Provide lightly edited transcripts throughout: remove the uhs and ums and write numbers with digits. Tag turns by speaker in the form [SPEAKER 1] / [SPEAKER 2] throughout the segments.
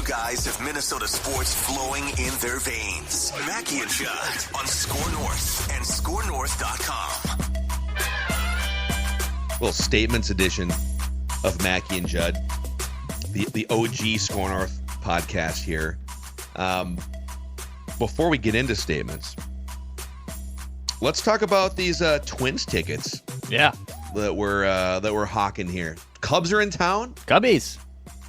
[SPEAKER 1] guys have Minnesota sports flowing in their veins. Mackey and Judd on Score North and ScoreNorth.com.
[SPEAKER 2] Little statements edition of Mackey and Judd, the OG Score North podcast here. Before we get into statements, let's talk about these Twins tickets.
[SPEAKER 3] Yeah,
[SPEAKER 2] that we're hawking here. Cubs are in town.
[SPEAKER 3] Cubbies.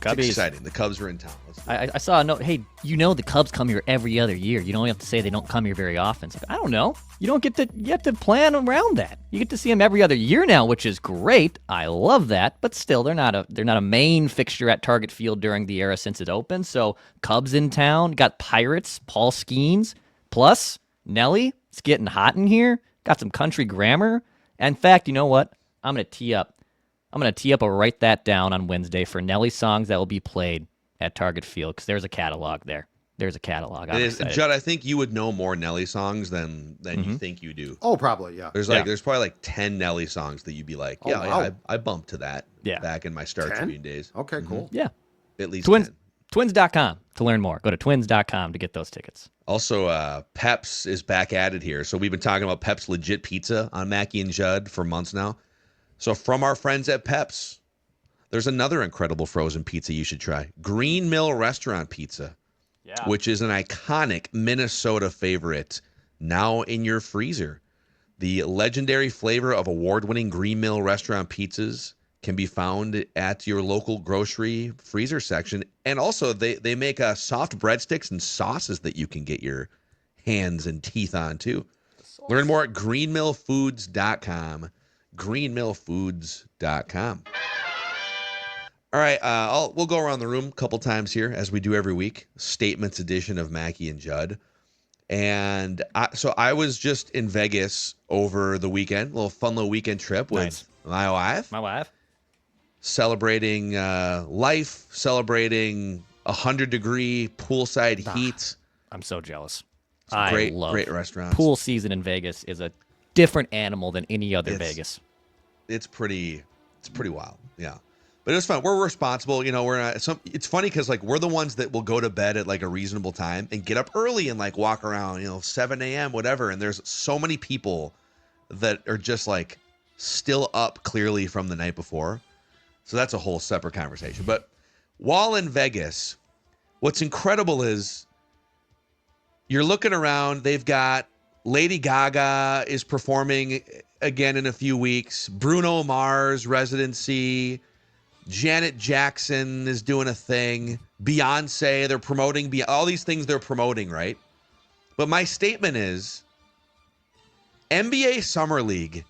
[SPEAKER 2] It's exciting. The Cubs are in town.
[SPEAKER 3] I saw a note. Hey, the Cubs come here every other year. You don't have to say they don't come here very often. It's like, I don't know. You have to plan around that. You get to see them every other year now, which is great. I love that. But still, they're not a main fixture at Target Field during the era since it opened. So Cubs in town. Got Pirates, Paul Skeens. Plus, Nelly. It's getting hot in here. Got some country grammar. In fact, you know what? I'm going to tee up. Or write that down on Wednesday for Nelly songs that will be played at Target Field, because there's a catalog there. There's a catalog.
[SPEAKER 2] It is, Judd, I think you would know more Nelly songs than you think you do.
[SPEAKER 4] Oh, probably, yeah.
[SPEAKER 2] There's probably like 10 Nelly songs that you'd be like, I bumped to that back in my Star Tribune days.
[SPEAKER 4] Okay, cool.
[SPEAKER 3] Yeah.
[SPEAKER 2] At least
[SPEAKER 3] Twins.
[SPEAKER 2] 10.
[SPEAKER 3] Twins.com to learn more. Go to twins.com to get those tickets.
[SPEAKER 2] Also, Peps is back at it here. So we've been talking about Peps Legit Pizza on Mackey and Judd for months now. So from our friends at Peps, there's another incredible frozen pizza you should try. Green Mill Restaurant Pizza, which is an iconic Minnesota favorite now in your freezer. The legendary flavor of award-winning Green Mill Restaurant pizzas can be found at your local grocery freezer section. And also, they make soft breadsticks and sauces that you can get your hands and teeth on, too. Learn more at greenmillfoods.com. greenmillfoods.com. All right, we'll go around the room a couple times here, as we do every week. Statements edition of Mackey and Judd. And so I was just in Vegas over the weekend, a little fun little weekend trip with my wife. Celebrating life, celebrating 100-degree poolside heat.
[SPEAKER 3] I'm so jealous.
[SPEAKER 2] Great restaurants.
[SPEAKER 3] Pool season in Vegas is a different animal than any other Vegas.
[SPEAKER 2] It's pretty wild. Yeah. But it was fun. We're responsible. We're not. It's funny because we're the ones that will go to bed at a reasonable time and get up early and walk around, 7 a.m., whatever. And there's so many people that are just still up clearly from the night before. So that's a whole separate conversation. But while in Vegas, what's incredible is you're looking around. They've got Lady Gaga is performing again in a few weeks. Bruno Mars residency. Janet Jackson is doing a thing. Beyonce, they're promoting all these things they're promoting, right? But my statement is NBA Summer League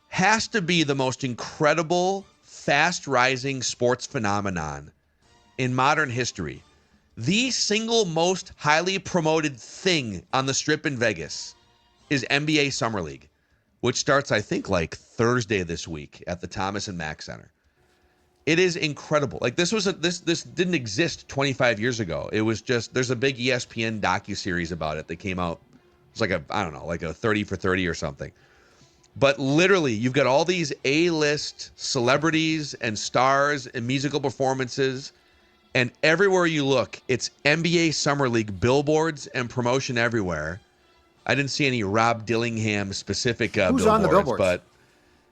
[SPEAKER 2] has to be the most incredible, fast-rising sports phenomenon in modern history. The single most highly promoted thing on the Strip in Vegas is NBA Summer League, which starts, I think, Thursday this week at the Thomas and Mack Center. It is incredible. This didn't exist 25 years ago. It was just, there's a big ESPN docuseries about it that came out. It's a 30 for 30 or something. But literally, you've got all these A-list celebrities and stars and musical performances. And everywhere you look, it's NBA Summer League billboards and promotion everywhere. I didn't see any Rob Dillingham specific billboards. Who's on the billboards? But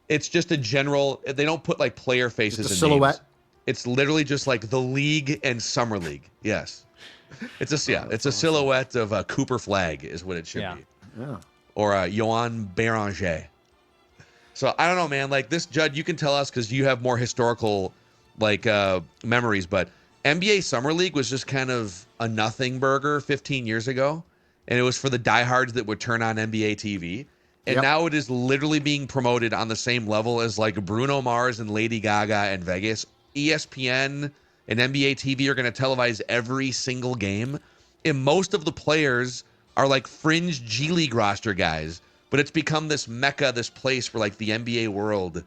[SPEAKER 2] it's just a general, they don't put player faces and silhouette. Names. It's literally just the league and summer league. Yes. It's a silhouette of Cooper Flag is what it should be. Yeah. Or Yoann Béranger. So I don't know, man, this, Judd, you can tell us because you have more historical memories, but NBA Summer League was just kind of a nothing burger 15 years ago. And it was for the diehards that would turn on NBA TV. And now it is literally being promoted on the same level as Bruno Mars and Lady Gaga and Vegas. ESPN and NBA TV are going to televise every single game. And most of the players are fringe G League roster guys. But it's become this mecca, this place where the NBA world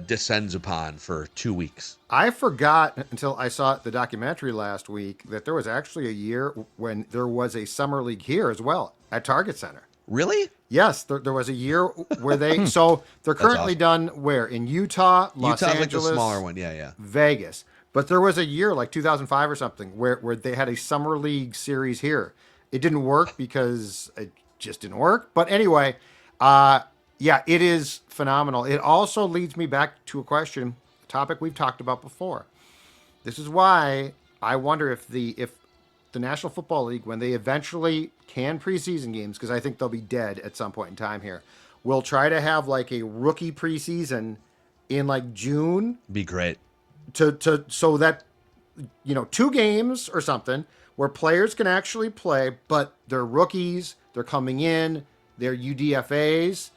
[SPEAKER 2] descends upon for 2 weeks.
[SPEAKER 4] I forgot until I saw the documentary last week that there was actually a year when there was a summer league here as well at Target Center.
[SPEAKER 2] Really?
[SPEAKER 4] Yes, there was a year where they. So they're currently done where? In Utah, Los Angeles,
[SPEAKER 2] the smaller one, yeah.
[SPEAKER 4] Vegas. But there was a year like 2005 or something where they had a summer league series here. It didn't work because it just didn't work. But anyway, yeah, it is phenomenal. It also leads me back to a question, a topic we've talked about before. This is why I wonder if the National Football League, when they eventually can preseason games, because I think they'll be dead at some point in time here, will try to have like a rookie preseason in like June.
[SPEAKER 2] Be great.
[SPEAKER 4] So that, 2 games or something where players can actually play, but they're rookies, they're coming in, they're UDFAs.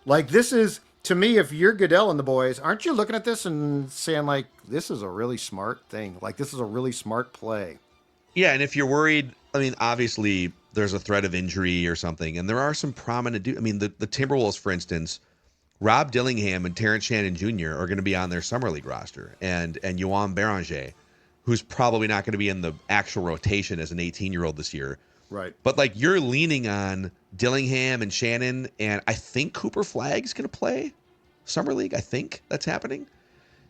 [SPEAKER 4] Like, this is, to me, if you're Goodell and the boys, aren't you looking at this and saying, like, this is a really smart thing? Like, this is a really smart play.
[SPEAKER 2] Yeah, and if you're worried, I mean, obviously there's a threat of injury or something, and there are some prominent I mean, the Timberwolves, for instance, Rob Dillingham and Terrence Shannon Jr. are going to be on their summer league roster, and Yohan Beranger, who's probably not going to be in the actual rotation as an 18-year-old this year.
[SPEAKER 4] Right.
[SPEAKER 2] But like, you're leaning on Dillingham and Shannon, and I think Cooper Flagg's going to play summer league. I think that's happening.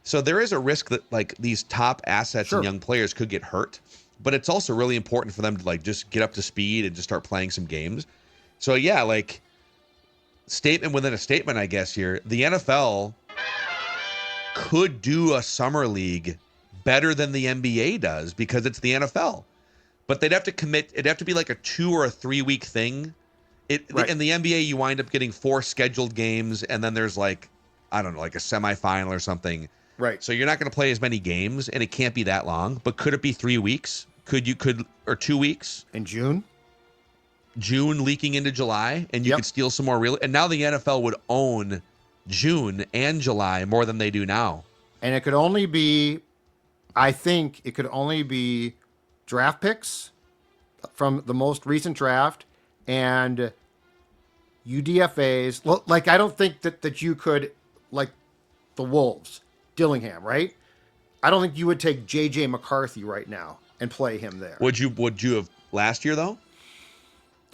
[SPEAKER 2] So there is a risk that like these top assets and young players could get hurt, but it's also really important for them to like just get up to speed and just start playing some games. So yeah, like, statement within a statement, I guess here, the NFL could do a summer league better than the NBA does because it's the NFL. But they'd have to commit. It'd have to be like a 2 or a 3 week thing. In the NBA, you wind up getting 4 scheduled games, and then there's like, I don't know, like a semifinal or something.
[SPEAKER 4] Right.
[SPEAKER 2] So you're not going to play as many games, and it can't be that long. But could it be 3 weeks? Or 2 weeks?
[SPEAKER 4] In June
[SPEAKER 2] leaking into July, and you could steal some more real. And now the NFL would own June and July more than they do now.
[SPEAKER 4] And it could only be, I think it could only be draft picks from the most recent draft and UDFAs. Like, I don't think that you could, like the Wolves, Dillingham, right? I don't think you would take J.J. McCarthy right now and play him there.
[SPEAKER 2] Would you have last year though?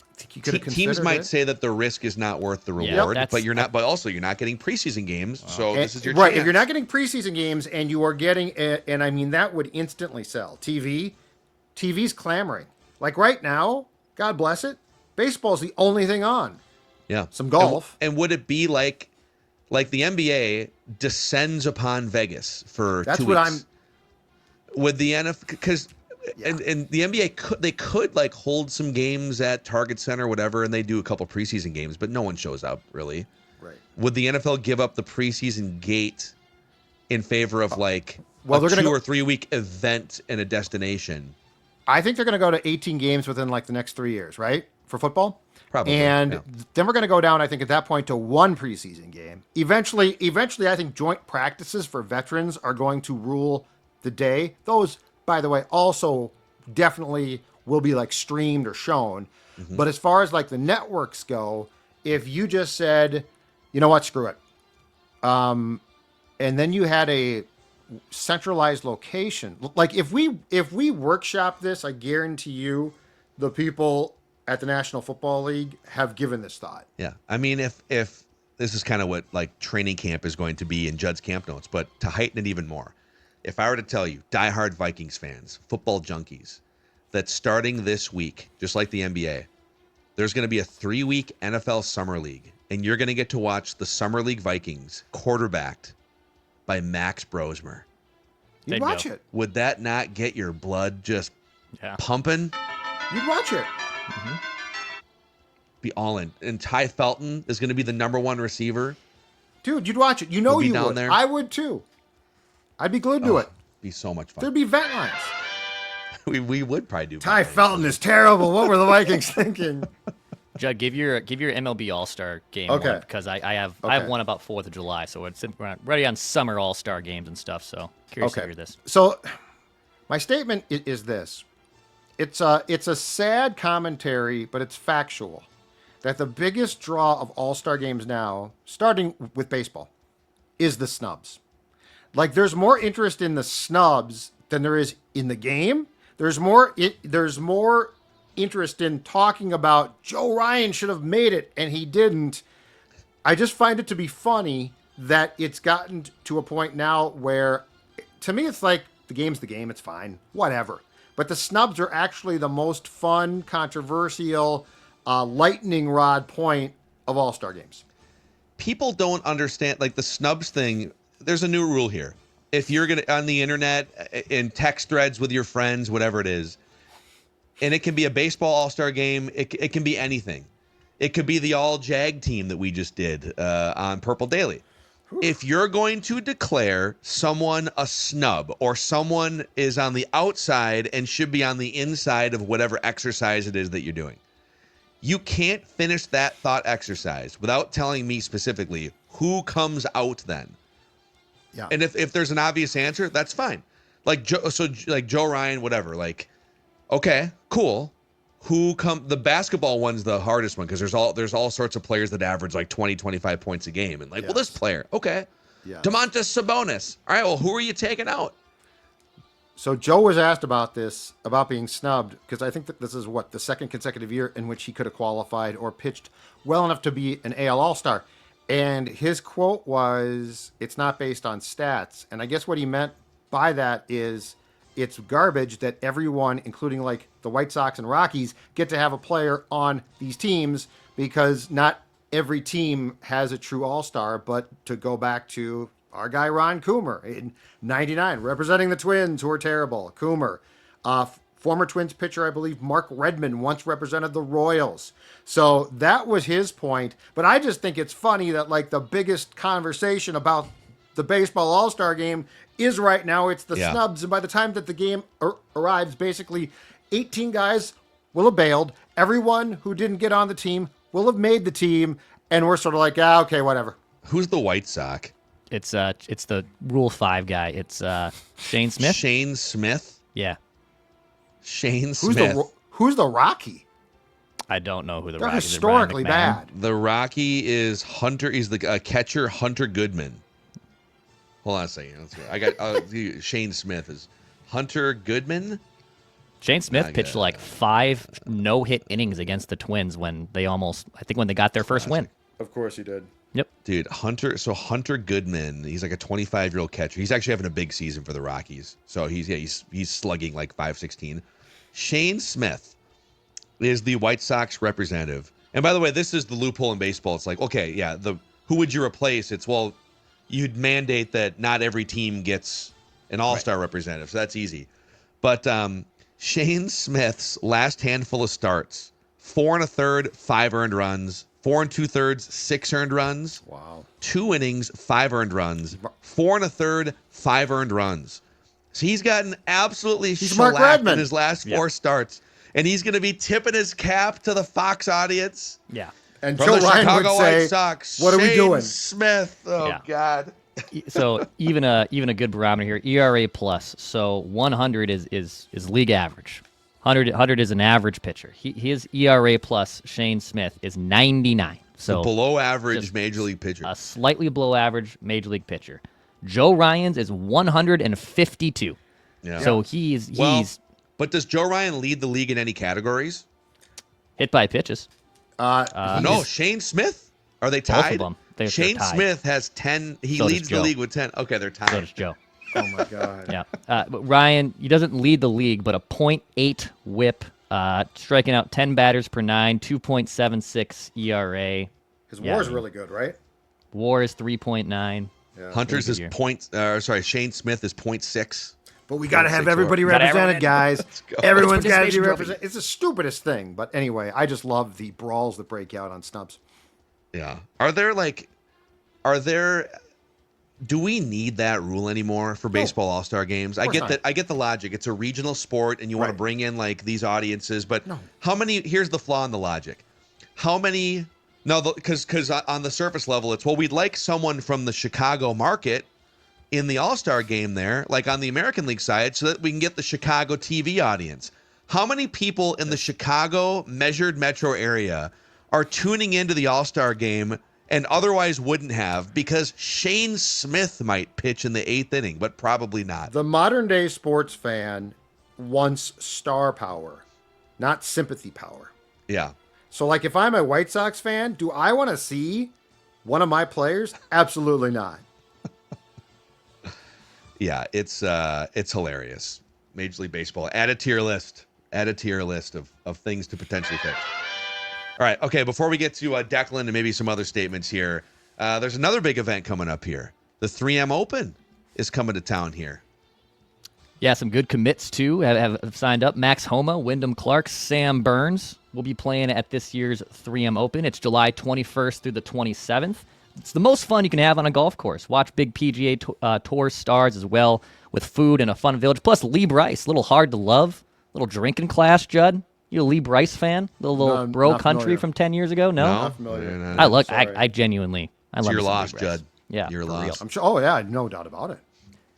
[SPEAKER 4] I think you could have
[SPEAKER 2] Teams might
[SPEAKER 4] it.
[SPEAKER 2] say that the risk is not worth the reward, but you're not. But also, you're not getting preseason games, so this is your
[SPEAKER 4] right.
[SPEAKER 2] chance.
[SPEAKER 4] If you're not getting preseason games, and you are getting, and I mean that would instantly sell. TV's clamoring. Like right now, God bless it, baseball's the only thing on.
[SPEAKER 2] Yeah,
[SPEAKER 4] some golf.
[SPEAKER 2] And would it be like the NBA descends upon Vegas for 2 weeks?
[SPEAKER 4] That's what I'm.
[SPEAKER 2] With the NFL, because. Yeah. And the NBA could like hold some games at Target Center, whatever, and they do a couple preseason games, but no one shows up really.
[SPEAKER 4] Right.
[SPEAKER 2] Would the NFL give up the preseason gate in favor of like
[SPEAKER 4] they're
[SPEAKER 2] a
[SPEAKER 4] gonna
[SPEAKER 2] 2 or 3 week event in a destination?
[SPEAKER 4] I think they're going to go to 18 games within like the next 3 years, right? For football.
[SPEAKER 2] Probably.
[SPEAKER 4] And then we're going to go down, I think, at that point to 1 preseason game. Eventually, I think joint practices for veterans are going to rule the day. Those, by the way, also definitely will be like streamed or shown. Mm-hmm. But as far as like the networks go, if you just said, you know what, screw it. And then you had a centralized location. Like if we workshop this, I guarantee you the people at the National Football League have given this thought.
[SPEAKER 2] Yeah. I mean, if this is kind of what like training camp is going to be in Judd's camp notes, but to heighten it even more, if I were to tell you, diehard Vikings fans, football junkies, that starting this week, just like the NBA, there's going to be a 3-week NFL Summer League, and you're going to get to watch the Summer League Vikings quarterbacked by Max Brosmer.
[SPEAKER 4] You'd watch it.
[SPEAKER 2] Would that not get your blood just pumping?
[SPEAKER 4] You'd watch it.
[SPEAKER 2] Mm-hmm. Be all in. And Ty Felton is going to be the number 1 receiver.
[SPEAKER 4] Dude, you'd watch it. You know you would.
[SPEAKER 2] There.
[SPEAKER 4] I would too. I'd be glued to it.
[SPEAKER 2] Be so much fun.
[SPEAKER 4] There'd be vent lines.
[SPEAKER 2] we would probably do.
[SPEAKER 4] Ty Felton is terrible. What were the Vikings thinking?
[SPEAKER 3] Judd, give your MLB All-Star Game one, because I have one about 4th of July, so we're ready on summer All-Star games and stuff. So curious to hear this.
[SPEAKER 4] So my statement is this: it's a sad commentary, but it's factual. That the biggest draw of All-Star games now, starting with baseball, is the snubs. Like, there's more interest in the snubs than there is in the game. There's more interest in talking about Joe Ryan should have made it and he didn't. I just find it to be funny that it's gotten to a point now where, to me, it's like the game's the game. It's fine. Whatever. But the snubs are actually the most fun, controversial, lightning rod point of All-Star games.
[SPEAKER 2] People don't understand, like the snubs thing. There's a new rule here. If you're going to, on the internet, in text threads with your friends, whatever it is, and it can be a baseball all-star game, it can be anything. It could be the all-jag team that we just did on Purple Daily. If you're going to declare someone a snub or someone is on the outside and should be on the inside of whatever exercise it is that you're doing, you can't finish that thought exercise without telling me specifically who comes out then.
[SPEAKER 4] Yeah.
[SPEAKER 2] And if there's an obvious answer, that's fine. Like Joe Ryan, whatever. Like, okay, cool. The basketball one's the hardest one because there's all sorts of players that average like 20, 25 points a game. And like, well, this player, okay.
[SPEAKER 4] Yes.
[SPEAKER 2] Domantas Sabonis. All right, well, who are you taking out?
[SPEAKER 4] So Joe was asked about this, about being snubbed, because I think that this is the second consecutive year in which he could have qualified or pitched well enough to be an AL All-Star. And his quote was, it's not based on stats. And I guess what he meant by that is it's garbage that everyone, including like the White Sox and Rockies, get to have a player on these teams because not every team has a true all-star. But to go back to our guy Ron Coomer in '99, representing the Twins, who are terrible. Coomer, former Twins pitcher, I believe Mark Redmond, once represented the Royals. So that was his point. But I just think it's funny that like the biggest conversation about the baseball all-star game is right now it's the snubs. And by the time that the game arrives, basically 18 guys will have bailed. Everyone who didn't get on the team will have made the team. And we're sort of like, okay, whatever.
[SPEAKER 2] Who's the White Sox?
[SPEAKER 3] It's the Rule 5 guy. It's Shane Smith.
[SPEAKER 2] Shane Smith?
[SPEAKER 3] Yeah.
[SPEAKER 2] Shane Smith.
[SPEAKER 4] Who's the Rocky?
[SPEAKER 3] I don't know who the
[SPEAKER 4] They're
[SPEAKER 3] Rockies are.
[SPEAKER 4] historically bad.
[SPEAKER 2] The Rocky is Hunter. He's the catcher, Hunter Goodman. Hold on a second. I got Shane Smith is Hunter Goodman.
[SPEAKER 3] Shane Smith pitched like 5 no-hit innings against the Twins when they got their first win.
[SPEAKER 4] Of course he did.
[SPEAKER 3] Yep.
[SPEAKER 2] Dude, Hunter Goodman, he's like a 25-year-old catcher. He's actually having a big season for the Rockies. So he's slugging like 516. Shane Smith is the White Sox representative. And by the way, this is the loophole in baseball. It's like, okay, yeah, who would you replace? It's, well, you'd mandate that not every team gets an all-star representative. So that's easy. But Shane Smith's last handful of starts, 4 1/3, 5 earned runs, 4 2/3, 6 earned runs.
[SPEAKER 4] Wow.
[SPEAKER 2] 2 innings, 5 earned runs. 4 1/3, 5 earned runs. So he's gotten absolutely shellacked in his last 4 starts. And he's going to be tipping his cap to the Fox audience.
[SPEAKER 3] Yeah.
[SPEAKER 4] And
[SPEAKER 2] From
[SPEAKER 4] Joe
[SPEAKER 2] the
[SPEAKER 4] Ryan
[SPEAKER 2] Chicago
[SPEAKER 4] would say,
[SPEAKER 2] White Sox,
[SPEAKER 4] what are we doing?
[SPEAKER 2] Smith. Oh,
[SPEAKER 3] Yeah.
[SPEAKER 2] God.
[SPEAKER 3] So even a good barometer here, ERA plus. So 100 is league average. 100 is an average pitcher. His ERA plus, Shane Smith, is 99. So
[SPEAKER 2] below average major league pitcher.
[SPEAKER 3] A slightly below average major league pitcher. Joe Ryan's is 152.
[SPEAKER 2] Yeah.
[SPEAKER 3] So he's
[SPEAKER 2] but does Joe Ryan lead the league in any categories?
[SPEAKER 3] hit by pitches.
[SPEAKER 2] No, Shane Smith. Are they tied?
[SPEAKER 3] Both of them. They're
[SPEAKER 2] Shane
[SPEAKER 3] tied.
[SPEAKER 2] Smith has 10. He
[SPEAKER 3] So does
[SPEAKER 2] leads the
[SPEAKER 3] Joe.
[SPEAKER 2] league with 10. Okay, they're tied.
[SPEAKER 3] So does Joe.
[SPEAKER 4] Oh, my God.
[SPEAKER 3] Yeah. But Ryan, he doesn't lead the league, but a .8 whip, striking out 10 batters per 9, 2.76 ERA.
[SPEAKER 4] His WAR is really good, right?
[SPEAKER 3] WAR is 3.9.
[SPEAKER 4] Yeah.
[SPEAKER 2] Hunter's is
[SPEAKER 3] year.
[SPEAKER 2] Shane Smith is 0.6.
[SPEAKER 4] But we got to have
[SPEAKER 2] 0.6
[SPEAKER 4] everybody
[SPEAKER 3] WAR. Gotta
[SPEAKER 4] represented, guys.
[SPEAKER 2] go.
[SPEAKER 4] Everyone's got to be
[SPEAKER 3] Participation trophy.
[SPEAKER 4] represented. It's the stupidest thing. But anyway, I just love the brawls that break out on snubs.
[SPEAKER 2] Yeah. Do we need that rule anymore for baseball all-star games? I
[SPEAKER 4] course
[SPEAKER 2] get
[SPEAKER 4] not.
[SPEAKER 2] that. I get the logic. It's a regional sport and you want to
[SPEAKER 4] Right.
[SPEAKER 2] bring in like these audiences, but
[SPEAKER 4] No.
[SPEAKER 2] how many, here's the flaw in the logic. How many, no, because on the surface level, it's, well, we'd like someone from the Chicago market in the all-star game there, like on the American League side, so that we can get the Chicago TV audience. How many people in the Chicago measured metro area are tuning into the all-star game and otherwise wouldn't have because Shane Smith might pitch in the 8th inning, but probably not?
[SPEAKER 4] The modern day sports fan wants star power, not sympathy power.
[SPEAKER 2] Yeah.
[SPEAKER 4] So, like, if I'm a White Sox fan, do I want to see one of my players? Absolutely not.
[SPEAKER 2] Yeah, it's hilarious. Major League Baseball. Add a tier list. Add a tier list of things to potentially fix. All right. Okay. Before we get to Declan and maybe some other statements here, there's another big event coming up here. The 3M Open is coming to town here.
[SPEAKER 3] Yeah, some good commits too have signed up. Max Homa, Wyndham Clark, Sam Burns will be playing at this year's 3M Open. It's July 21st through the 27th. It's the most fun you can have on a golf course. Watch big PGA Tour stars as well with food and a fun village. Plus Lee Bryce, a little hard to love, little drinking class. Judd, you a Lee Bryce fan? Little bro country
[SPEAKER 4] familiar.
[SPEAKER 3] from 10 years ago? No,
[SPEAKER 4] Not familiar.
[SPEAKER 3] I genuinely, I love
[SPEAKER 2] You're
[SPEAKER 3] me some Lee
[SPEAKER 2] lost,
[SPEAKER 3] Bryce.
[SPEAKER 2] Judd.
[SPEAKER 3] Yeah,
[SPEAKER 2] You're
[SPEAKER 3] for
[SPEAKER 2] lost.
[SPEAKER 3] real.
[SPEAKER 4] I'm sure. Oh yeah, no doubt about it.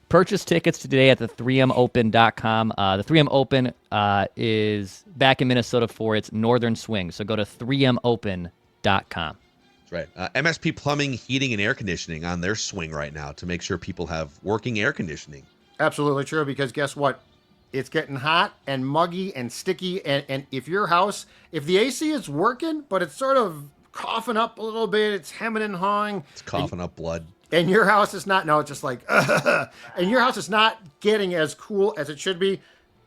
[SPEAKER 3] Purchase tickets today at the 3mopen.com. The 3M Open is back in Minnesota for its Northern Swing. So go to 3mopen.com.
[SPEAKER 2] That's right. MSP Plumbing, Heating, and Air Conditioning on their swing right now to make sure people have working air conditioning.
[SPEAKER 4] Absolutely true, because guess what? It's getting hot and muggy and sticky, and if your house, if the AC is working, but it's sort of coughing up a little bit, it's hemming and hawing.
[SPEAKER 2] It's coughing up blood.
[SPEAKER 4] And your house is not, no, it's just like, and your house is not getting as cool as it should be.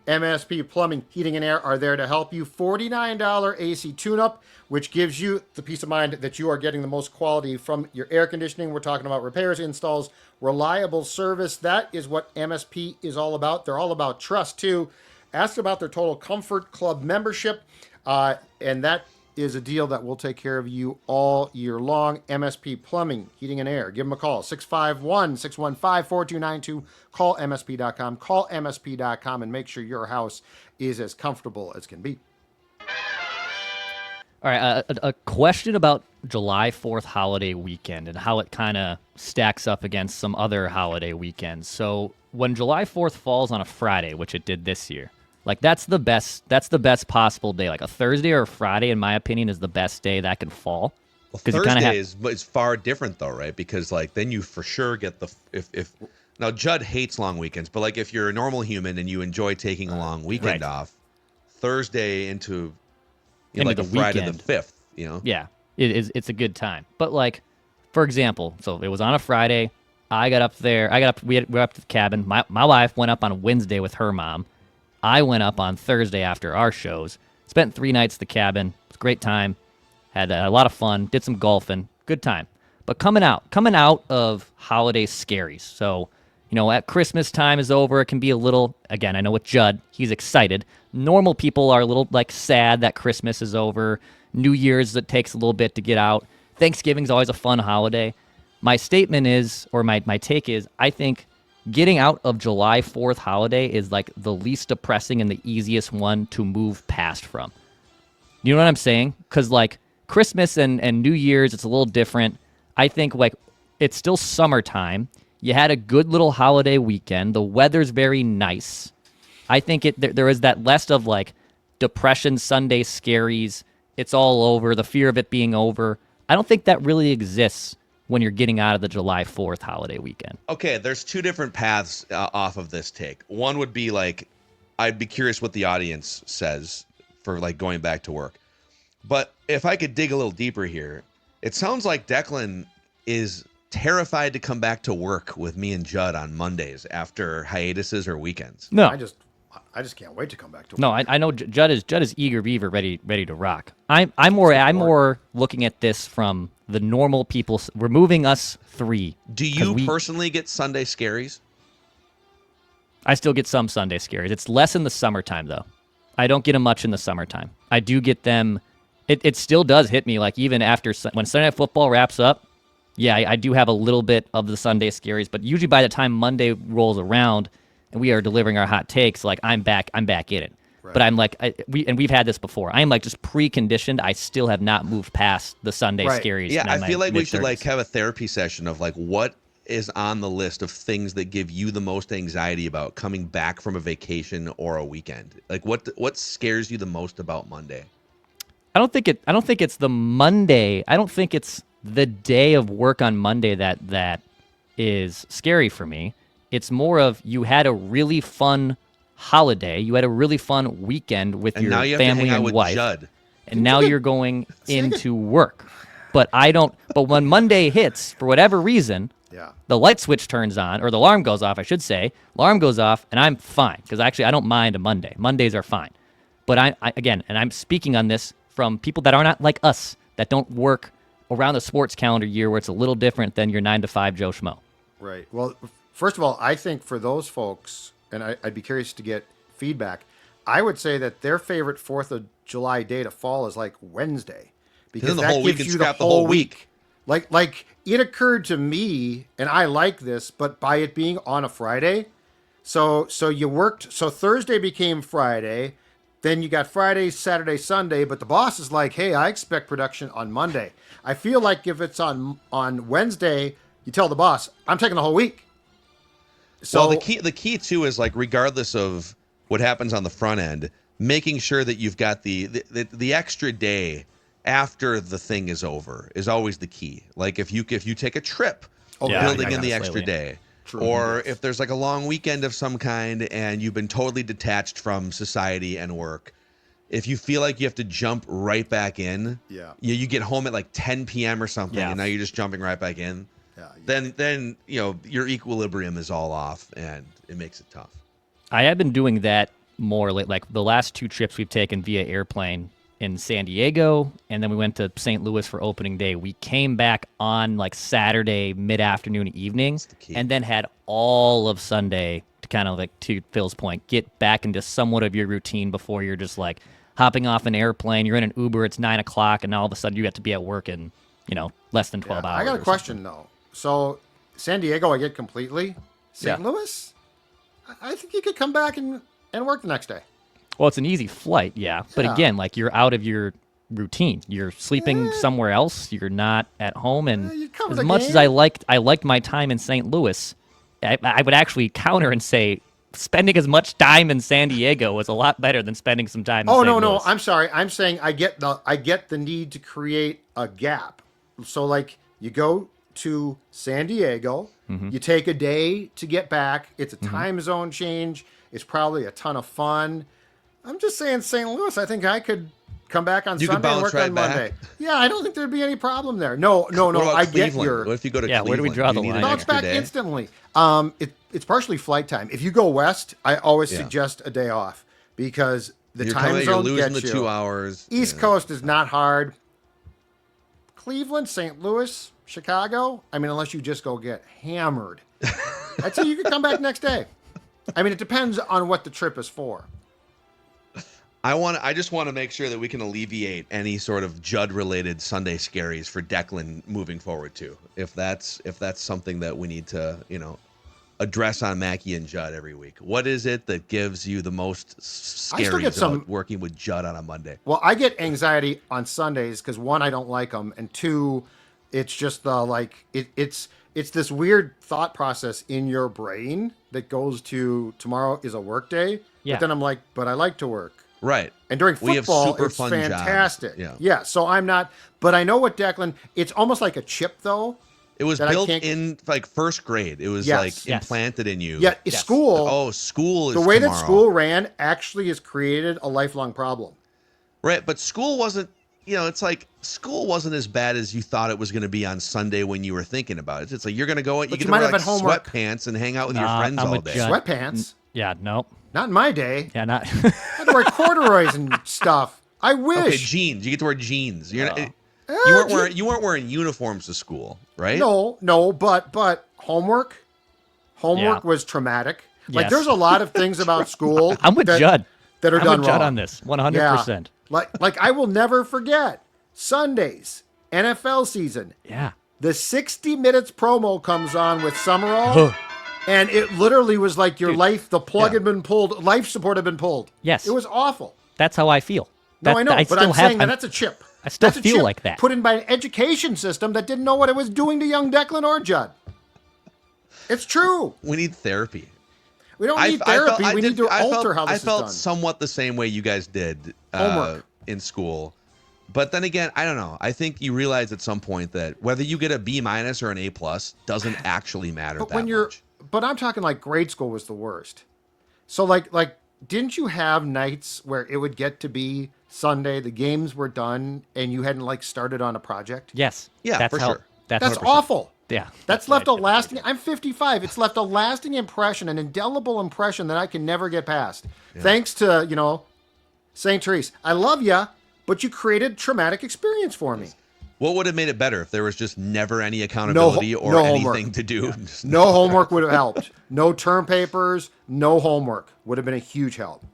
[SPEAKER 4] MSP Plumbing, Heating, and Air are there to help you. $49 AC tune-up, which gives you the peace of mind that you are getting the most quality from your air conditioning. We're talking about repairs, installs, reliable service. That is what MSP is all about. They're all about trust, too. Ask about their Total Comfort Club membership, and that is a deal that will take care of you all year long. MSP Plumbing, Heating, and Air. Give them a call, 651-615-4292. Call MSP.com. Call MSP.com and make sure your house is as comfortable as can be.
[SPEAKER 3] All right, a question about July 4th holiday weekend and how it kind of stacks up against some other holiday weekends. So when July 4th falls on a Friday, which it did this year, like that's the best possible day. Like a Thursday or a Friday, in my opinion, is the best day that can fall.
[SPEAKER 2] Well, Thursday is far different though, right? Because like then you for sure get the if now Judd hates long weekends, but like if you're a normal human and you enjoy taking a long weekend off, Thursday into like
[SPEAKER 3] the
[SPEAKER 2] a Friday
[SPEAKER 3] weekend.
[SPEAKER 2] the 5th, you know?
[SPEAKER 3] Yeah, it's a good time. But like, for example, so it was on a Friday. We were up to the cabin. My wife went up on Wednesday with her mom. I went up on Thursday after our shows. Spent 3 nights at the cabin. It was a great time. Had a lot of fun. Did some golfing. Good time. But coming out of holiday scaries. So, at Christmas time is over. It can be a little, again, I know with Judd, he's excited. Normal people are a little like sad that Christmas is over. New Year's, it takes a little bit to get out. Thanksgiving's always a fun holiday. My statement is, or my take is, I think getting out of July 4th holiday is like the least depressing and the easiest one to move past from. You know what I'm saying? Because like Christmas and New Year's, it's a little different. I think like it's still summertime. You had a good little holiday weekend. The weather's very nice. I think there is that less of like depression, Sunday scaries. It's all over. The fear of it being over. I don't think that really exists when you're getting out of the July 4th holiday weekend.
[SPEAKER 2] Okay, there's two different paths off of this take. One would be like, I'd be curious what the audience says for like going back to work. But if I could dig a little deeper here, it sounds like Declan is terrified to come back to work with me and Judd on Mondays after hiatuses or weekends.
[SPEAKER 3] No,
[SPEAKER 4] I just can't wait to come back to work.
[SPEAKER 3] no, I know Judd is eager beaver, ready to rock. I'm more looking at this from the normal people, removing us three.
[SPEAKER 2] Do you personally get Sunday scaries?
[SPEAKER 3] I still get some Sunday scaries. It's less in the summertime, though. I don't get them much in the summertime. I do get them. It still does hit me, like even after when Sunday Night Football wraps up. Yeah, I do have a little bit of the Sunday scaries, but usually by the time Monday rolls around and we are delivering our hot takes, like I'm back in it. Right. But I'm like, we've had this before. I am like just preconditioned. I still have not moved past the Sunday scaries.
[SPEAKER 2] Yeah, I feel like we should like have a therapy session of like what is on the list of things that give you the most anxiety about coming back from a vacation or a weekend. Like what scares you the most about Monday?
[SPEAKER 3] I don't think it's the Monday. I don't think it's the day of work on Monday that is scary for me. It's more of you had a really fun holiday. You had a really fun weekend with your family and wife.
[SPEAKER 2] Judd.
[SPEAKER 3] And now you're going into work. But when Monday hits, for whatever reason,
[SPEAKER 4] Yeah.
[SPEAKER 3] The light switch turns on, or the alarm goes off, I should say. Alarm goes off, and I'm fine, because actually I don't mind a Monday. Mondays are fine. But again, and I'm speaking on this from people that are not like us, that don't work around the sports calendar year where it's a little different than your 9 to 5 Joe Schmo.
[SPEAKER 4] Right. Well, first of all, I think for those folks, and I'd be curious to get feedback, I would say that their favorite 4th of July day to fall is like Wednesday, because
[SPEAKER 2] the
[SPEAKER 4] that
[SPEAKER 2] whole week
[SPEAKER 4] gives
[SPEAKER 2] and
[SPEAKER 4] you the
[SPEAKER 2] scrap
[SPEAKER 4] whole week. Like it occurred to me, and I like this, but by it being on a Friday, so you worked, so Thursday became Friday, then you got Friday, Saturday, Sunday, but the boss is like, hey, I expect production on Monday. I feel like if it's on Wednesday, you tell the boss, I'm taking the whole week. So
[SPEAKER 2] well, the key too is like, regardless of what happens on the front end, making sure that you've got the extra day after the thing is over is always the key. Like if you take a trip, building in the extra day.
[SPEAKER 4] True.
[SPEAKER 2] Or
[SPEAKER 4] Yes.
[SPEAKER 2] if there's like a long weekend of some kind and you've been totally detached from society and work, if you feel like you have to jump right back in, you get home at like 10 p.m. or something, and now you're just jumping right back in, then your equilibrium is all off and it makes it tough.
[SPEAKER 3] I have been doing that more like the last 2 trips we've taken via airplane in San Diego, and then we went to St. Louis for opening day. We came back on like Saturday mid-afternoon, evening, and then had all of Sunday to kind of, like, to Phil's point, get back into somewhat of your routine before you're just like hopping off an airplane. You're in an Uber, it's 9 o'clock, and all of a sudden you have to be at work in less than 12 hours.
[SPEAKER 4] I got a question though. So San Diego, I get completely. St. Louis, I think you could come back and work the next day.
[SPEAKER 3] Well, it's an easy flight, but again, like, you're out of your routine. You're sleeping somewhere else. You're not at home, and as much as I liked my time in St. Louis, I would actually counter and say spending as much time in San Diego was a lot better than spending some time in St. Louis.
[SPEAKER 4] No, I'm sorry. I'm saying I get the need to create a gap. So like you go to San Diego, you take a day to get back. It's a time zone change. It's probably a ton of fun. I'm just saying St. Louis, I think I could come back on Sunday and work on Monday. Yeah, I don't think there'd be any problem there. No. I get your...
[SPEAKER 2] What if you go to Cleveland?
[SPEAKER 3] Where do we draw the line?
[SPEAKER 4] No, it's back instantly. It's partially flight time. If you go west, I always suggest a day off because the time zone
[SPEAKER 2] you're losing
[SPEAKER 4] gets
[SPEAKER 2] the 2 hours.
[SPEAKER 4] East Coast is not hard. Cleveland, St. Louis, Chicago, I mean, unless you just go get hammered. I'd say you could come back next day. I mean, it depends on what the trip is for.
[SPEAKER 2] I just want to make sure that we can alleviate any sort of Judd-related Sunday scaries for Declan moving forward too. If that's something that we need to, address on Mackey and Judd every week. What is it that gives you the most scaries about working with Judd on a Monday?
[SPEAKER 4] Well, I get anxiety on Sundays because 1, I don't like them, and 2, it's just it's this weird thought process in your brain that goes to tomorrow is a work day.
[SPEAKER 3] Yeah.
[SPEAKER 4] But then I'm like, but I like to work.
[SPEAKER 2] Right.
[SPEAKER 4] And during football, it's fantastic. Yeah. So I'm not, but I know what Declan, it's almost like a chip though.
[SPEAKER 2] It was built in like first grade. It was implanted in you.
[SPEAKER 4] Yeah. School.
[SPEAKER 2] Oh, school is
[SPEAKER 4] the way
[SPEAKER 2] tomorrow.
[SPEAKER 4] That school ran actually has created a lifelong problem.
[SPEAKER 2] Right. But school wasn't, it's like school wasn't as bad as you thought it was going to be on Sunday when you were thinking about it. It's like you're going to go, you get to wear like sweatpants and hang out with your friends all day.
[SPEAKER 4] Sweatpants?
[SPEAKER 3] Yeah, no.
[SPEAKER 4] Not in my day.
[SPEAKER 3] Yeah, not.
[SPEAKER 4] I had to wear corduroys and stuff. I wish.
[SPEAKER 2] Okay, jeans. You get to wear jeans. You weren't wearing uniforms to school, right?
[SPEAKER 4] No, but homework was traumatic. Like there's a lot of things about school.
[SPEAKER 3] I'm with Judd.
[SPEAKER 4] That are done
[SPEAKER 3] wrong.
[SPEAKER 4] I'm with
[SPEAKER 3] Judd on this, 100%.
[SPEAKER 4] Like I will never forget Sundays, NFL season.
[SPEAKER 3] Yeah.
[SPEAKER 4] The 60 Minutes promo comes on with Summerall. And it literally was like your life, the plug had been pulled, life support had been pulled.
[SPEAKER 3] Yes.
[SPEAKER 4] It was awful.
[SPEAKER 3] That's how I feel.
[SPEAKER 4] No, I know, but I'm saying that's a chip.
[SPEAKER 3] I still feel like that.
[SPEAKER 4] Put in by an education system that didn't know what it was doing to young Declan or Judd. It's true.
[SPEAKER 2] We need therapy.
[SPEAKER 4] We don't need therapy. We need to alter how this is done.
[SPEAKER 2] I felt somewhat the same way you guys did in school. But then again, I don't know. I think you realize at some point that whether you get a B- or an A+ doesn't actually matter much.
[SPEAKER 4] But I'm talking like grade school was the worst. So like didn't you have nights where it would get to be Sunday, the games were done, and you hadn't like started on a project?
[SPEAKER 3] Yes.
[SPEAKER 2] Yeah, for sure.
[SPEAKER 4] That's awful.
[SPEAKER 3] Yeah.
[SPEAKER 4] That's left a lasting. I'm 55. It's left a lasting impression, an indelible impression that I can never get past. Yeah. Thanks to St. Therese. I love ya, but you created traumatic experience for me.
[SPEAKER 2] What would have made it better if there was just never any accountability or anything to do?
[SPEAKER 4] Yeah. No homework would have helped. No term papers, no homework would have been a huge help.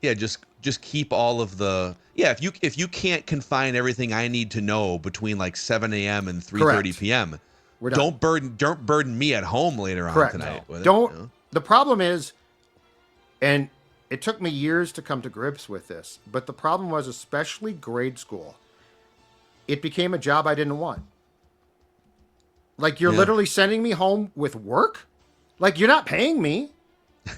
[SPEAKER 2] Yeah, just keep all of the if you can't confine everything I need to know between like 7 a.m. and 3:30 p.m. Don't burden me at home later on tonight.
[SPEAKER 4] No. The problem is, and it took me years to come to grips with this, but the problem was, especially grade school, it became a job I didn't want. Like, you're literally sending me home with work? Like, you're not paying me.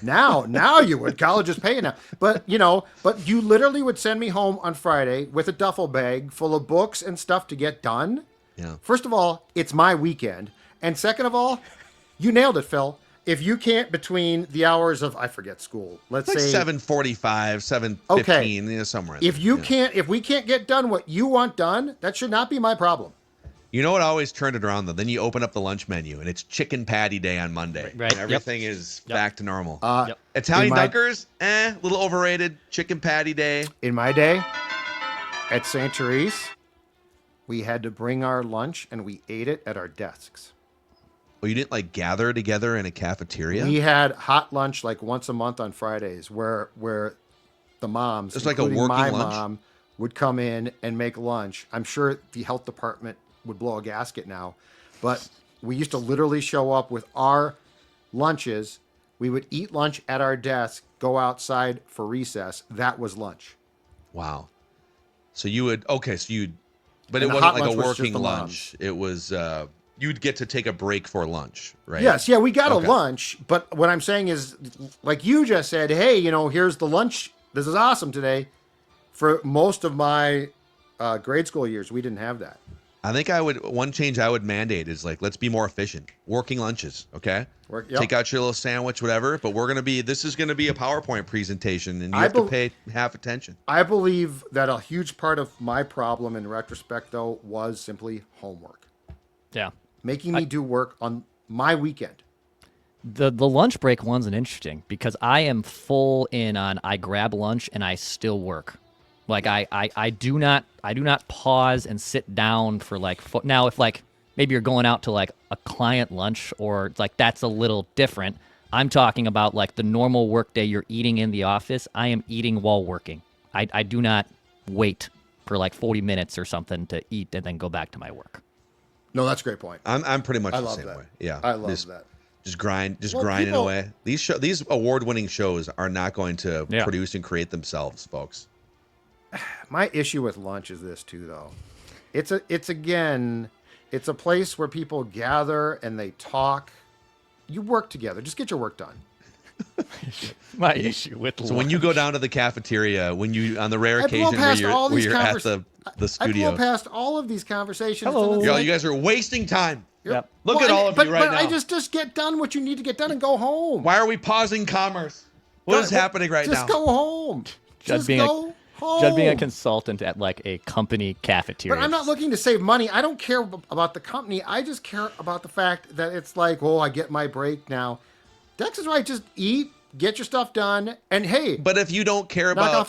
[SPEAKER 4] Now you would. College is paying now. But you literally would send me home on Friday with a duffel bag full of books and stuff to get done.
[SPEAKER 2] Yeah.
[SPEAKER 4] First of all, it's my weekend. And second of all, you nailed it, Phil. If you can't, between the hours of, I forget school, let's say
[SPEAKER 2] 7:45, 7:15, somewhere.
[SPEAKER 4] If we can't get done what you want done, that should not be my problem.
[SPEAKER 2] You know what always turned it around, though? Then you open up the lunch menu, and it's chicken patty day on Monday.
[SPEAKER 3] Right.
[SPEAKER 2] And everything is back to normal.
[SPEAKER 3] Yep.
[SPEAKER 2] Italian Dunkers, a little overrated. Chicken patty day.
[SPEAKER 4] In my day, at St. Therese, we had to bring our lunch, and we ate it at our desks.
[SPEAKER 2] Oh, you didn't, gather together in a cafeteria?
[SPEAKER 4] We had hot lunch, once a month on Fridays, where the moms,
[SPEAKER 2] it's like a working
[SPEAKER 4] my
[SPEAKER 2] lunch?
[SPEAKER 4] mom, would come in and make lunch. I'm sure the health department would blow a gasket now, but we used to literally show up with our lunches. We would eat lunch at our desk, go outside for recess. That was lunch.
[SPEAKER 2] Wow. So you would, but
[SPEAKER 4] and
[SPEAKER 2] it wasn't like a working lunch. It was, you'd get to take a break for lunch, right?
[SPEAKER 4] Yes. Yeah, we got a lunch, but what I'm saying is, like you just said, hey, here's the lunch. This is awesome today. For most of my grade school years, we didn't have that.
[SPEAKER 2] I think one change I would mandate is let's be more efficient. Working lunches, okay? Take out your little sandwich, whatever. But this is going to be a PowerPoint presentation, and you have to pay half attention.
[SPEAKER 4] I believe that a huge part of my problem in retrospect, though, was simply homework.
[SPEAKER 3] Yeah.
[SPEAKER 4] Making me do work on my weekend.
[SPEAKER 3] The lunch break one's an interesting, because I am full in on I grab lunch and I still work. I do not pause and sit down for now if maybe you're going out to a client lunch or that's a little different. I'm talking about the normal work day you're eating in the office. I am eating while working. I do not wait for 40 minutes or something to eat and then go back to my work.
[SPEAKER 4] No, that's a great point.
[SPEAKER 2] I'm pretty much the same
[SPEAKER 4] that.
[SPEAKER 2] way. Yeah.
[SPEAKER 4] I love that.
[SPEAKER 2] Just grinding away. These award-winning shows are not going to produce and create themselves, folks.
[SPEAKER 4] My issue with lunch is this too, though. It's a place where people gather and they talk. You work together. Just get your work done.
[SPEAKER 3] My issue with lunch.
[SPEAKER 2] So when you go down to the cafeteria, on the rare occasion where you're at the studio,
[SPEAKER 4] I blow past all of these conversations.
[SPEAKER 3] Hello.
[SPEAKER 2] You guys are wasting time.
[SPEAKER 3] Yep.
[SPEAKER 2] Look at all of you right now.
[SPEAKER 4] I just get done what you need to get done and go home.
[SPEAKER 2] Why are we pausing commerce? What is happening right now?
[SPEAKER 4] Just go home.
[SPEAKER 3] Judd being a consultant at a company cafeteria.
[SPEAKER 4] But I'm not looking to save money. I don't care about the company. I just care about the fact that it's I get my break now. Dex is right. Just eat, get your stuff done, and hey.
[SPEAKER 2] But if you don't care about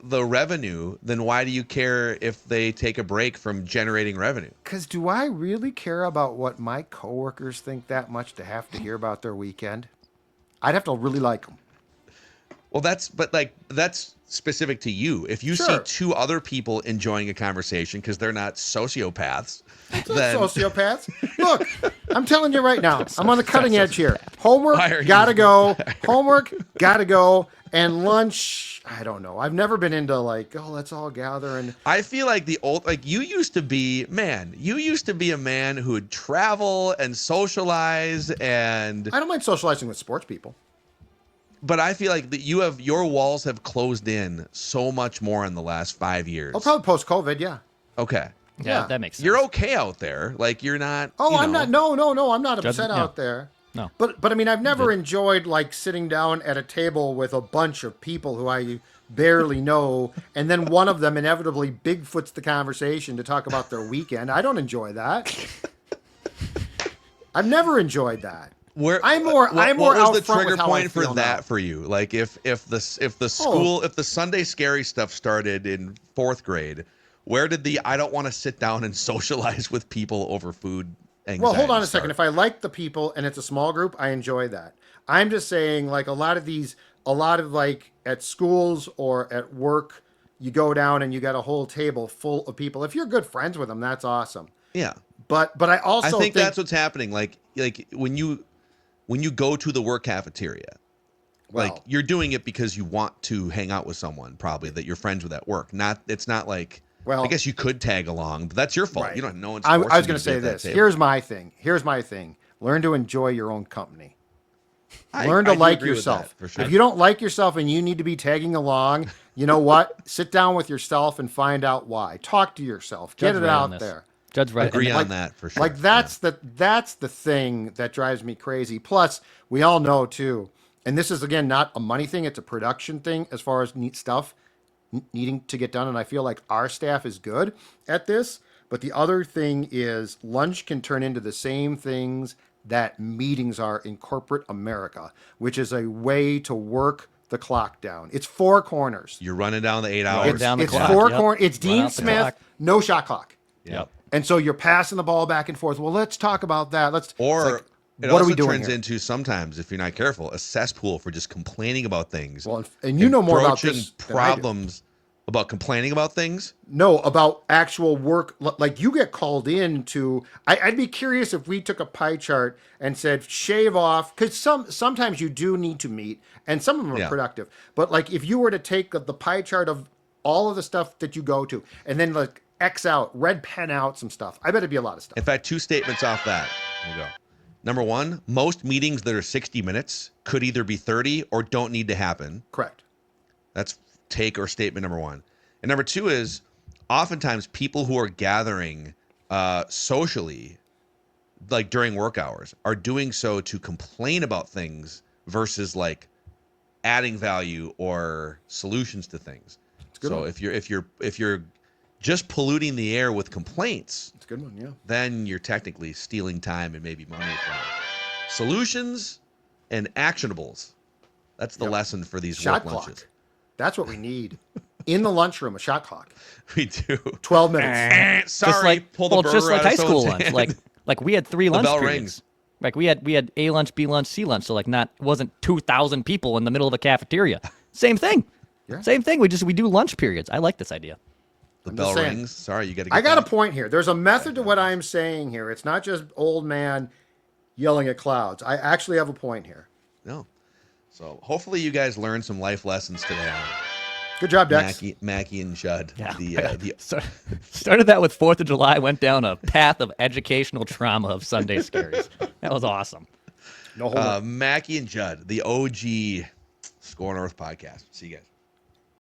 [SPEAKER 2] the revenue, then why do you care if they take a break from generating revenue?
[SPEAKER 4] Because do I really care about what my coworkers think that much to have to hear about their weekend? I'd have to really like them.
[SPEAKER 2] Well, that's specific to you. If you see two other people enjoying a conversation because they're not sociopaths, then
[SPEAKER 4] sociopaths. Look, I'm telling you right now, I'm on the cutting edge here. Homework, gotta go. Homework, gotta go. And lunch, I don't know. I've never been into let's all gather and.
[SPEAKER 2] I feel like you used to be a man who would travel and socialize and.
[SPEAKER 4] I don't mind socializing with sports people.
[SPEAKER 2] But I feel like that your walls have closed in so much more in the last 5 years.
[SPEAKER 4] Oh, probably post-COVID, yeah.
[SPEAKER 2] Okay.
[SPEAKER 3] Yeah, that makes sense.
[SPEAKER 2] You're okay out there. You're not.
[SPEAKER 4] Oh, I'm not. No, I'm not upset out there.
[SPEAKER 3] No.
[SPEAKER 4] But I mean, I've never enjoyed sitting down at a table with a bunch of people who I barely know, and then one of them inevitably Bigfoots the conversation to talk about their weekend. I don't enjoy that. I've never enjoyed that.
[SPEAKER 2] Where
[SPEAKER 4] I'm more
[SPEAKER 2] what
[SPEAKER 4] out
[SPEAKER 2] was the
[SPEAKER 4] front
[SPEAKER 2] trigger
[SPEAKER 4] with how I
[SPEAKER 2] point for
[SPEAKER 4] feel
[SPEAKER 2] that
[SPEAKER 4] now.
[SPEAKER 2] for you? Like if the Sunday scary stuff started in 4th grade, where did the I don't want to sit down and socialize with people over food anxiety
[SPEAKER 4] Well, hold on a
[SPEAKER 2] start?
[SPEAKER 4] second. If I like the people and it's a small group, I enjoy that. I'm just saying, like a lot of like at schools or at work, you go down and you got a whole table full of people. If you're good friends with them, that's awesome.
[SPEAKER 2] Yeah.
[SPEAKER 4] But I also
[SPEAKER 2] I think that's what's happening. Like when you go to the work cafeteria, like
[SPEAKER 4] well,
[SPEAKER 2] you're doing it because you want to hang out with someone probably that you're friends with at work. It's not like,
[SPEAKER 4] well,
[SPEAKER 2] I guess you could tag along, but that's your fault.
[SPEAKER 4] right.
[SPEAKER 2] You don't know.
[SPEAKER 4] I was going to say this. Here's my thing. Learn to enjoy your own company. Learn to like yourself.
[SPEAKER 2] For sure.
[SPEAKER 4] If you don't like yourself and you need to be tagging along, you know what? Sit down with yourself and find out why. Talk to yourself. Get it out there.
[SPEAKER 3] Judd's right.
[SPEAKER 2] Agree on that for sure.
[SPEAKER 4] Like that's the thing that drives me crazy. Plus, we all know too, and this is again not a money thing; it's a production thing as far as neat stuff needing to get done. And I feel like our staff is good at this. But the other thing is, lunch can turn into the same things that meetings are in corporate America, which is a way to work the clock down. It's 4 corners.
[SPEAKER 2] You're running down the 8 hours.
[SPEAKER 4] It's 4 corners. It's Dean Smith, no shot clock.
[SPEAKER 3] Yep.
[SPEAKER 4] And so you're passing the ball back and forth. Well, let's talk about that.
[SPEAKER 2] It
[SPEAKER 4] what
[SPEAKER 2] also
[SPEAKER 4] are we doing
[SPEAKER 2] turns
[SPEAKER 4] here?
[SPEAKER 2] into sometimes, if you're not careful, a cesspool for just complaining about things.
[SPEAKER 4] Well, and you know more about this than I do.
[SPEAKER 2] problems about complaining about things.
[SPEAKER 4] No, about actual work. Like you get called in to. I'd be curious if we took a pie chart and said shave off, because sometimes you do need to meet, and some of them are productive. But like if you were to take the pie chart of all of the stuff that you go to, and then like X out, red pen out some stuff. I bet it'd be a lot of stuff.
[SPEAKER 2] In fact, 2 statements off that. We'll go. Number 1, most meetings that are 60 minutes could either be 30 or don't need to happen.
[SPEAKER 4] Correct.
[SPEAKER 2] That's take or statement number 1. And number 2 is oftentimes people who are gathering socially, like during work hours, are doing so to complain about things versus like adding value or solutions to things. So if you're just polluting the air with complaints,
[SPEAKER 4] It's a good one, yeah.
[SPEAKER 2] then you're technically stealing time and maybe money from it. Solutions and actionables. That's the lesson for these
[SPEAKER 4] Shot
[SPEAKER 2] work
[SPEAKER 4] clock.
[SPEAKER 2] lunches.
[SPEAKER 4] That's what we need. In the lunchroom, a shot clock.
[SPEAKER 2] We do.
[SPEAKER 4] 12 minutes.
[SPEAKER 2] Sorry, pull the burger
[SPEAKER 3] just like
[SPEAKER 2] out of
[SPEAKER 3] high school
[SPEAKER 2] someone's
[SPEAKER 3] lunch.
[SPEAKER 2] hand.
[SPEAKER 3] Like we had 3 lunch
[SPEAKER 2] bell
[SPEAKER 3] periods.
[SPEAKER 2] rings.
[SPEAKER 3] Like we had A lunch, B lunch, C lunch. So like it wasn't 2,000 people in the middle of a cafeteria. Same thing.
[SPEAKER 4] Yeah.
[SPEAKER 3] Same thing. We do lunch periods. I like this idea.
[SPEAKER 2] The
[SPEAKER 4] I'm
[SPEAKER 2] bell
[SPEAKER 4] just saying.
[SPEAKER 2] rings. Sorry, you got to get
[SPEAKER 4] I got a
[SPEAKER 2] that.
[SPEAKER 4] point here. There's a method to what I'm saying here. It's not just old man yelling at clouds. I actually have a point here.
[SPEAKER 2] No. So hopefully you guys learned some life lessons today.
[SPEAKER 4] Good job, Dex.
[SPEAKER 2] Mackey and Judd.
[SPEAKER 3] Yeah.
[SPEAKER 2] The
[SPEAKER 3] Started that with 4th of July, went down a path of educational trauma of Sunday scaries. That was awesome.
[SPEAKER 4] No, hold on.
[SPEAKER 2] Mackey and Judd, the OG Score North podcast. See you guys.